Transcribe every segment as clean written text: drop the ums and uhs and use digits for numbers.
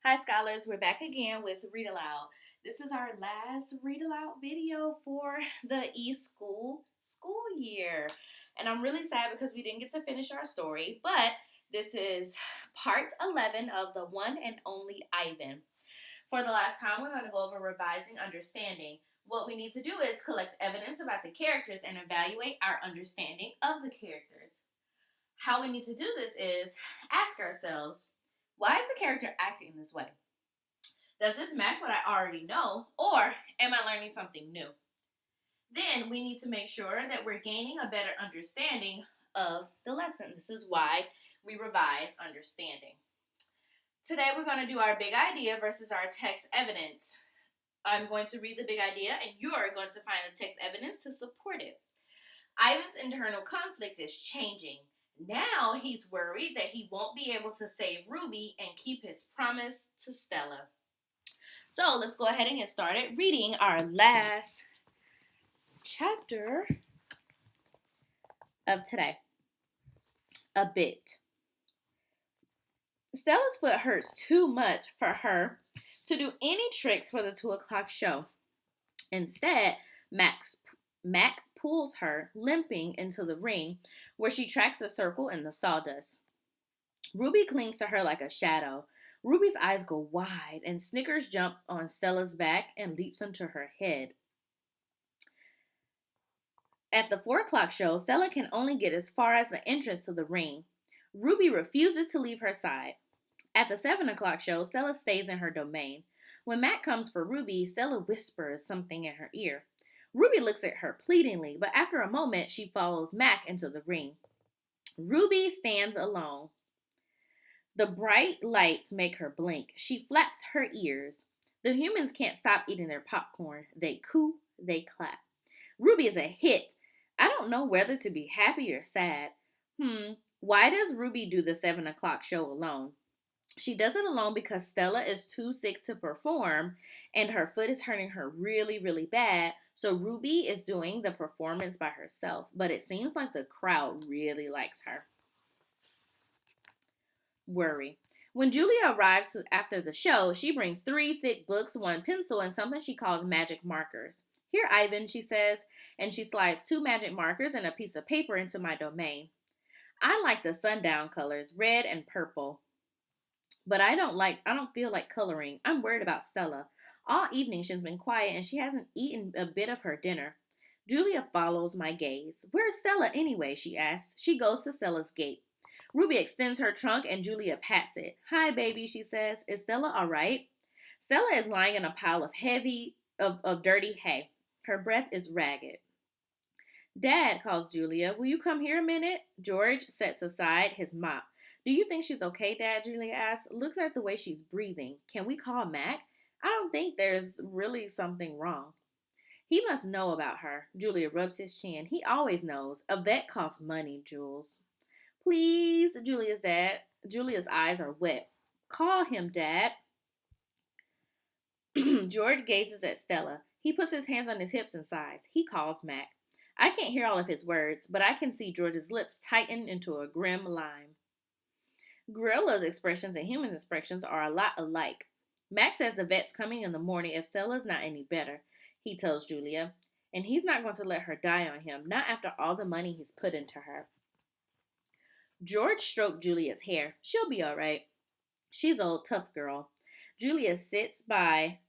Hi, scholars. We're back again with Read Aloud. This is our last Read Aloud video for the school year. And I'm really sad because we didn't get to finish our story, but this is part 11 of the one and only Ivan. For the last time, we're going to go over revising understanding. What we need to do is collect evidence about the characters and evaluate our understanding of the characters. How we need to do this is ask ourselves, why is the character acting this way? Does this match what I already know, or am I learning something new? Then we need to make sure that we're gaining a better understanding of the lesson. This is why we revise understanding. Today we're going to do our big idea versus our text evidence. I'm going to read the big idea, and you're going to find the text evidence to support it. Ivan's internal conflict is changing. Now he's worried that he won't be able to save Ruby and keep his promise to Stella. So let's go ahead and get started reading our last chapter of today. A bit. Stella's foot hurts too much for her to do any tricks for the 2:00 show. Instead, Mac pulls her, limping, into the ring, where she tracks a circle in the sawdust. Ruby clings to her like a shadow. Ruby's eyes go wide, and Snickers jumps on Stella's back and leaps into her head. At the 4:00 show, Stella can only get as far as the entrance to the ring. Ruby refuses to leave her side. At the 7:00 show, Stella stays in her domain. When Mac comes for Ruby, Stella whispers something in her ear. Ruby looks at her pleadingly, but after a moment, she follows Mac into the ring. Ruby stands alone. The bright lights make her blink. She flaps her ears. The humans can't stop eating their popcorn. They coo, they clap. Ruby is a hit. I don't know whether to be happy or sad. Why does Ruby do the 7:00 show alone? She does it alone because Stella is too sick to perform and her foot is hurting her really, really bad. So Ruby is doing the performance by herself, but it seems like the crowd really likes her. Worry. When Julia arrives after the show, she brings 3 thick books, 1 pencil, and something she calls magic markers. Here, Ivan, she says, and she slides 2 magic markers and a piece of paper into my domain. I like the sundown colors, red and purple. But I don't feel like coloring. I'm worried about Stella. All evening she's been quiet and she hasn't eaten a bit of her dinner. Julia follows my gaze. Where's Stella anyway? She asks. She goes to Stella's gate. Ruby extends her trunk and Julia pats it. Hi, baby, she says. Is Stella all right? Stella is lying in a pile of dirty hay. Her breath is ragged. Dad, calls Julia. Will you come here a minute? George sets aside his mop. Do you think she's okay, Dad? Julia asks. Looks at the way she's breathing. Can we call Mac? I don't think there's really something wrong. He must know about her. Julia rubs his chin. He always knows. A vet costs money, Jules. Please, Julia's eyes are wet. Call him, Dad. George gazes at Stella. He puts his hands on his hips and sighs. He calls Mac. I can't hear all of his words, but I can see George's lips tighten into a grim line. Gorilla's expressions and human expressions are a lot alike. Mac says the vet's coming in the morning if Stella's not any better, he tells Julia. And he's not going to let her die on him, not after all the money he's put into her. George stroked Julia's hair. She'll be all right. She's an old tough girl. Julia sits by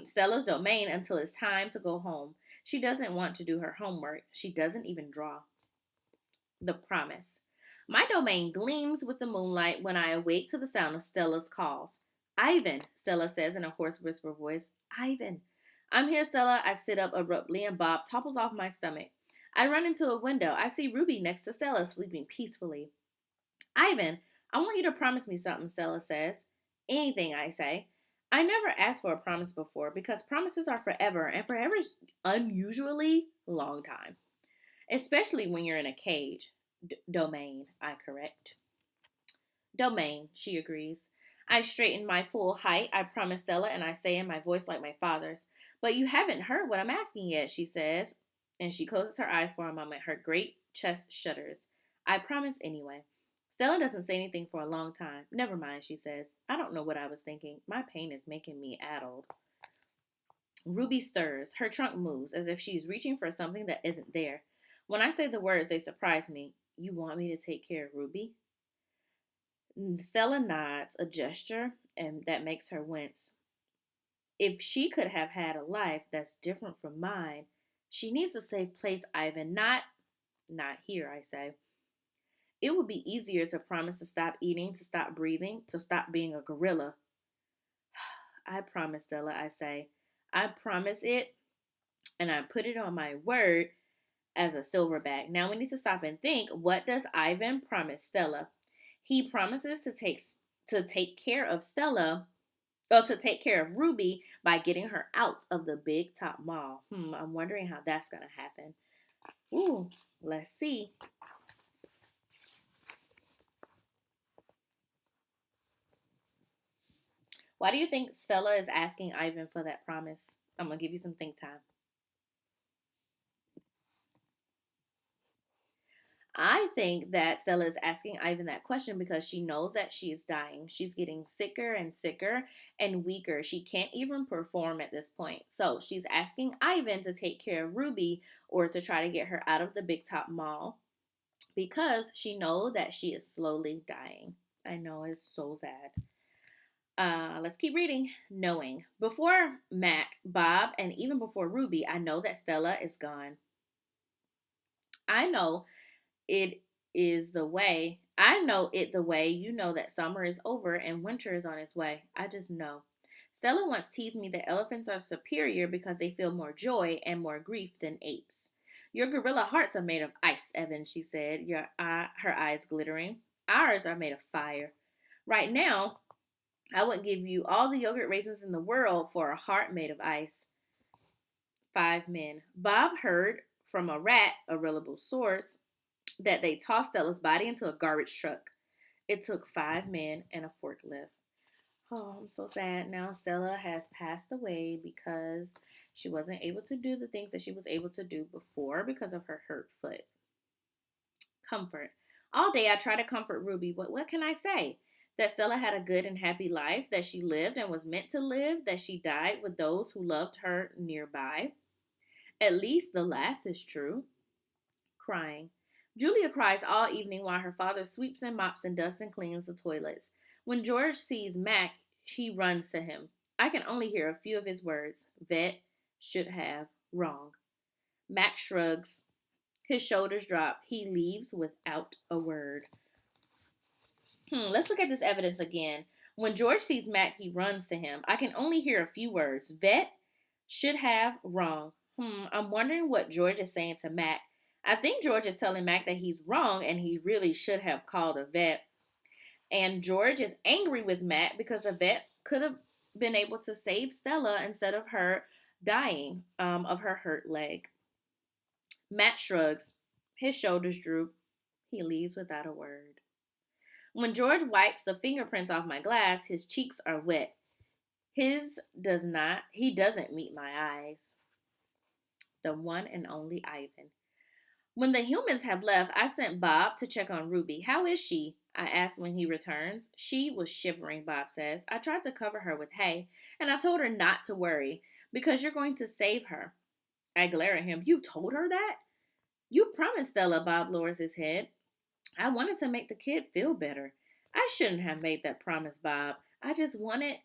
Stella's domain until it's time to go home. She doesn't want to do her homework. She doesn't even draw. The promise. My domain gleams with the moonlight when I awake to the sound of Stella's calls. Ivan, Stella says in a hoarse whisper voice. Ivan. I'm here, Stella. I sit up abruptly and Bob topples off my stomach. I run into a window. I see Ruby next to Stella sleeping peacefully. Ivan, I want you to promise me something, Stella says. Anything, I say. I never asked for a promise before because promises are forever, and forever is unusually long time. Especially when you're in a cage. Domain, I correct. Domain, she agrees. I straighten my full height, I promise Stella, and I say in my voice like my father's. But you haven't heard what I'm asking yet, she says. And she closes her eyes for a moment. Her great chest shudders. I promise anyway. Stella doesn't say anything for a long time. Never mind, she says. I don't know what I was thinking. My pain is making me addled. Ruby stirs. Her trunk moves as if she's reaching for something that isn't there. When I say the words, they surprise me. You want me to take care of Ruby? Stella nods, a gesture, and that makes her wince. If she could have had a life that's different from mine, she needs a safe place, Ivan. Not here, I say. It would be easier to promise to stop eating, to stop breathing, to stop being a gorilla. I promise, Stella, I say. I promise it, and I put it on my word as a silverback. Now we need to stop and think, what does Ivan promise Stella? He promises to take care of Stella, or to take care of Ruby by getting her out of the big top mall. I'm wondering how that's going to happen. Ooh, let's see. Why do you think Stella is asking Ivan for that promise? I'm going to give you some think time. I think that Stella is asking Ivan that question because she knows that she is dying. She's getting sicker and sicker and weaker. She can't even perform at this point. So she's asking Ivan to take care of Ruby or to try to get her out of the big top mall because she knows that she is slowly dying. I know, it's so sad. Let's keep reading. Knowing. Before Mac, Bob, and even before Ruby, I know that Stella is gone. I know it is the way. I know it the way you know that summer is over and winter is on its way. I just know. Stella once teased me that elephants are superior because they feel more joy and more grief than apes. Your gorilla hearts are made of ice, Evan, she said, her eyes glittering. Ours are made of fire. Right now, I would give you all the yogurt raisins in the world for a heart made of ice. 5 men. Bob heard from a rat, a reliable source, that they tossed Stella's body into a garbage truck. It took 5 men and a forklift. Oh, I'm so sad. Now Stella has passed away because she wasn't able to do the things that she was able to do before because of her hurt foot. Comfort. All day I try to comfort Ruby, but what can I say? That Stella had a good and happy life, that she lived and was meant to live, that she died with those who loved her nearby. At least the last is true. Crying. Julia cries all evening while her father sweeps and mops and dusts and cleans the toilets. When George sees Mac, he runs to him. I can only hear a few of his words. Vet, should have, wrong. Mac shrugs. His shoulders drop. He leaves without a word. Let's look at this evidence again. When George sees Mac, he runs to him. I can only hear a few words. Vet, should have, wrong. I'm wondering what George is saying to Mac. I think George is telling Mac that he's wrong and he really should have called a vet. And George is angry with Mac because a vet could have been able to save Stella instead of her dying of her hurt leg. Mac shrugs. His shoulders droop. He leaves without a word. When George wipes the fingerprints off my glass, his cheeks are wet. He doesn't meet my eyes. The one and only Ivan. When the humans have left, I sent Bob to check on Ruby. How is she? I asked when he returns. She was shivering, Bob says. I tried to cover her with hay, and I told her not to worry, because you're going to save her. I glare at him. You told her that? You promised Stella, Bob lowers his head. I wanted to make the kid feel better. I shouldn't have made that promise, Bob. I just wanted.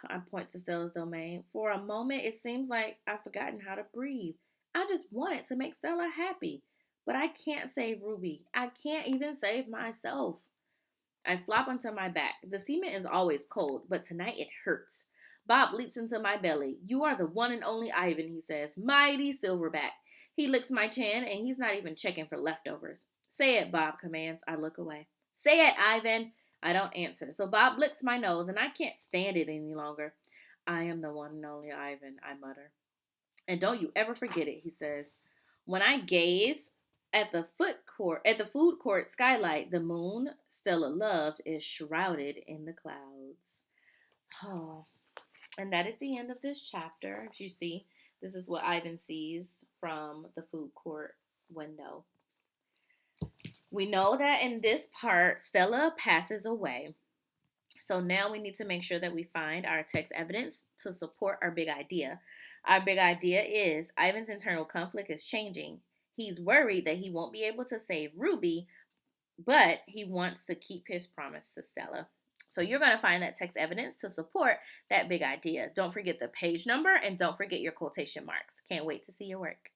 I point to Stella's domain. For a moment, it seems like I've forgotten how to breathe. I just wanted to make Stella happy. But I can't save Ruby. I can't even save myself. I flop onto my back. The cement is always cold, but tonight it hurts. Bob leaps into my belly. You are the one and only Ivan, he says. Mighty Silverback. He licks my chin, and he's not even checking for leftovers. Say it, Bob commands. I look away. Say it, Ivan. I don't answer. So Bob licks my nose, and I can't stand it any longer. I am the one and only Ivan, I mutter. And don't you ever forget it, he says. When I gaze at the food court skylight, the moon Stella loved is shrouded in the clouds. Oh, and that is the end of this chapter. As you see, this is what Ivan sees from the food court window. We know that in this part, Stella passes away. So now we need to make sure that we find our text evidence to support our big idea. Our big idea is Ivan's internal conflict is changing. He's worried that he won't be able to save Ruby, but he wants to keep his promise to Stella. So you're going to find that text evidence to support that big idea. Don't forget the page number and don't forget your quotation marks. Can't wait to see your work.